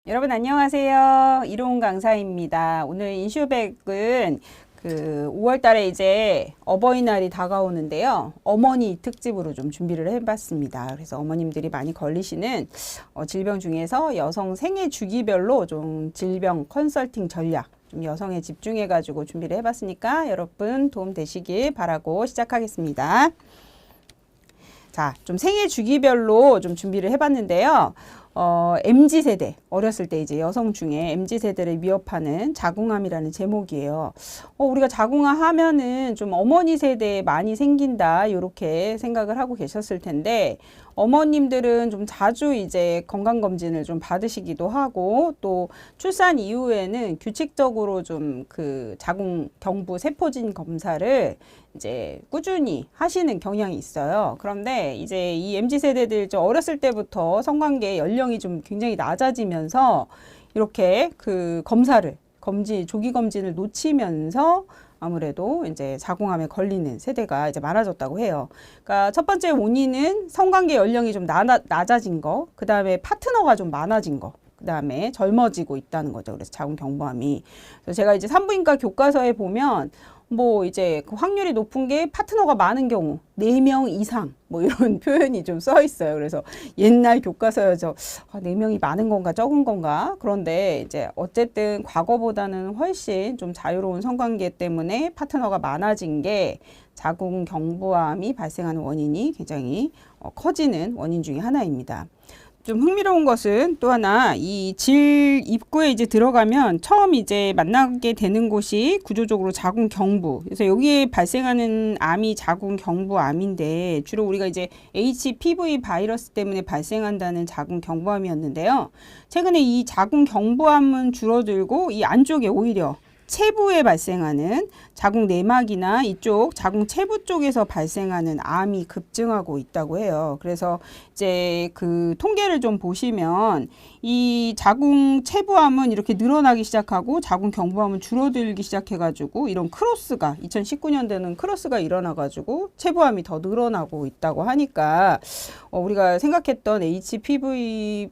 여러분 안녕하세요. 이로운 강사입니다. 오늘 인슈백은 5월 달에 이제 어버이날이 다가오는데요. 어머니 특집으로 좀 준비를 해봤습니다. 그래서 어머님들이 많이 걸리시는 질병 중에서 여성 생애 주기별로 좀 질병 컨설팅 전략, 좀 여성에 집중해가지고 준비를 해봤으니까 여러분 도움 되시길 바라고 시작하겠습니다. 자, 좀 생애 주기별로 좀 준비를 해봤는데요. MZ세대, 어렸을 때 이제 여성 중에 MZ세대를 위협하는 자궁암이라는 제목이에요. 우리가 자궁암 하면은 좀 어머니 세대에 많이 생긴다, 이렇게 생각을 하고 계셨을 텐데, 어머님들은 좀 자주 이제 건강검진을 좀 받으시기도 하고, 또 출산 이후에는 규칙적으로 좀 그 자궁 경부 세포진 검사를 이제 꾸준히 하시는 경향이 있어요. 그런데 이제 이 MZ세대들 어렸을 때부터 성관계 연령이 좀 굉장히 낮아지면서 이렇게 그 조기 검진을 놓치면서 아무래도 이제 자궁암에 걸리는 세대가 이제 많아졌다고 해요. 그러니까 첫 번째 원인은 성관계 연령이 좀 낮아진 거, 그 다음에 파트너가 좀 많아진 거, 그 다음에 젊어지고 있다는 거죠. 그래서 자궁 경부암이. 그래서 제가 이제 산부인과 교과서에 보면 뭐 이제 그 확률이 높은 게 파트너가 많은 경우 4명 이상 뭐 이런 표현이 좀 써 있어요. 그래서 옛날 교과서여서 4명이 많은 건가 적은 건가. 그런데 이제 어쨌든 과거보다는 훨씬 좀 자유로운 성관계 때문에 파트너가 많아진 게 자궁 경부암이 발생하는 원인이 굉장히 커지는 원인 중에 하나입니다. 좀 흥미로운 것은 또 하나, 이 질 입구에 이제 들어가면 처음 이제 만나게 되는 곳이 구조적으로 자궁 경부. 그래서 여기에 발생하는 암이 자궁 경부암인데, 주로 우리가 이제 HPV 바이러스 때문에 발생한다는 자궁 경부암이었는데요. 최근에 이 자궁 경부암은 줄어들고 이 안쪽에 오히려 체부에 발생하는 자궁 내막이나 이쪽 자궁 체부 쪽에서 발생하는 암이 급증하고 있다고 해요. 그래서 이제 그 통계를 좀 보시면 이 자궁 체부암은 이렇게 늘어나기 시작하고 자궁 경부암은 줄어들기 시작해가지고 이런 크로스가 2019년도에는 크로스가 일어나가지고 체부암이 더 늘어나고 있다고 하니까 우리가 생각했던 HPV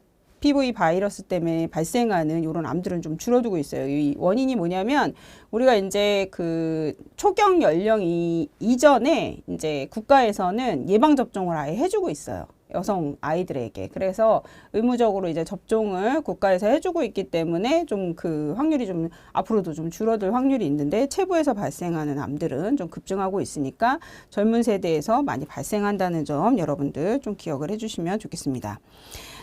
바이러스 때문에 발생하는 이런 암들은 좀 줄어들고 있어요. 이 원인이 뭐냐면 우리가 이제 그 초경 연령이 이전에 이제 국가에서는 예방 접종을 아예 해주고 있어요. 여성 아이들에게. 그래서 의무적으로 이제 접종을 국가에서 해주고 있기 때문에 좀 그 확률이 좀 앞으로도 좀 줄어들 확률이 있는데, 체부에서 발생하는 암들은 좀 급증하고 있으니까 젊은 세대에서 많이 발생한다는 점 여러분들 좀 기억을 해주시면 좋겠습니다.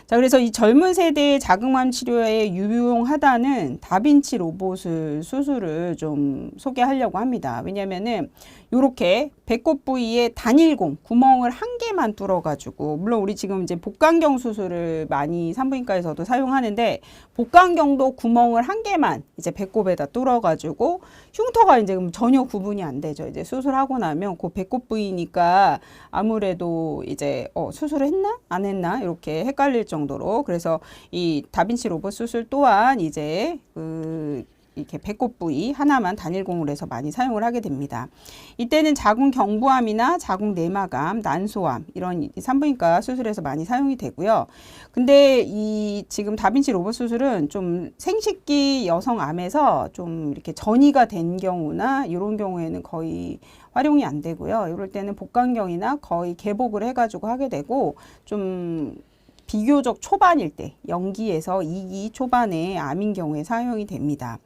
자, 그래서 이 젊은 세대의 자궁암 치료에 유용하다는 다빈치 로봇을 수술을 좀 소개하려고 합니다. 왜냐면은 요렇게 배꼽 부위에 단일공 구멍을 한 개만 뚫어가지고, 물론 우리 지금 이제 복강경 수술을 많이 산부인과에서도 사용하는데, 복강경도 구멍을 한 개만 이제 배꼽에다 뚫어가지고 흉터가 이제 전혀 구분이 안 되죠. 이제 수술하고 나면 그 배꼽 부위니까 아무래도 이제 수술을 했나 안 했나 이렇게 헷갈릴 정도로. 그래서 이 다빈치 로봇 수술 또한 이제 이렇게 배꼽 부위 하나만 단일공으로 해서 많이 사용을 하게 됩니다. 이때는 자궁 경부암이나 자궁 내막암, 난소암 이런 산부인과 수술에서 많이 사용이 되고요. 근데 이 지금 다빈치 로봇 수술은 좀 생식기 여성암에서 좀 이렇게 전이가 된 경우나 이런 경우에는 거의 활용이 안 되고요. 이럴 때는 복강경이나 거의 개복을 해가지고 하게 되고, 좀 비교적 초반일 때, 0기에서 2기 초반의 암인 경우에 사용이 됩니다.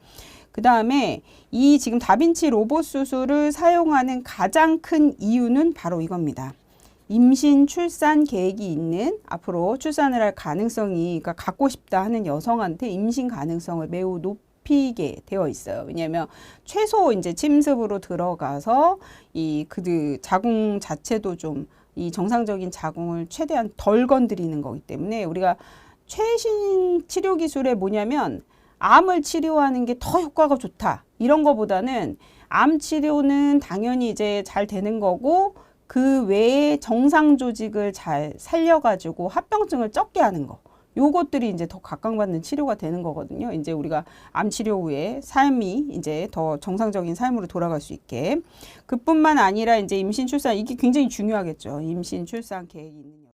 그 다음에 이 지금 다빈치 로봇 수술을 사용하는 가장 큰 이유는 바로 이겁니다. 임신, 출산 계획이 있는, 앞으로 출산을 할 가능성이, 그러니까 갖고 싶다 하는 여성한테 임신 가능성을 매우 높이게 되어 있어요. 왜냐하면 최소 이제 침습으로 들어가서 이 자궁 자체도 좀 이 정상적인 자궁을 최대한 덜 건드리는 거기 때문에, 우리가 최신 치료 기술에 뭐냐면 암을 치료하는 게 더 효과가 좋다 이런 거보다는, 암 치료는 당연히 이제 잘 되는 거고 그 외에 정상 조직을 잘 살려가지고 합병증을 적게 하는 거, 요것들이 이제 더 각광받는 치료가 되는 거거든요. 이제 우리가 암 치료 후에 삶이 이제 더 정상적인 삶으로 돌아갈 수 있게. 그뿐만 아니라 이제 임신, 출산, 이게 굉장히 중요하겠죠. 임신, 출산 계획이 있는 여성.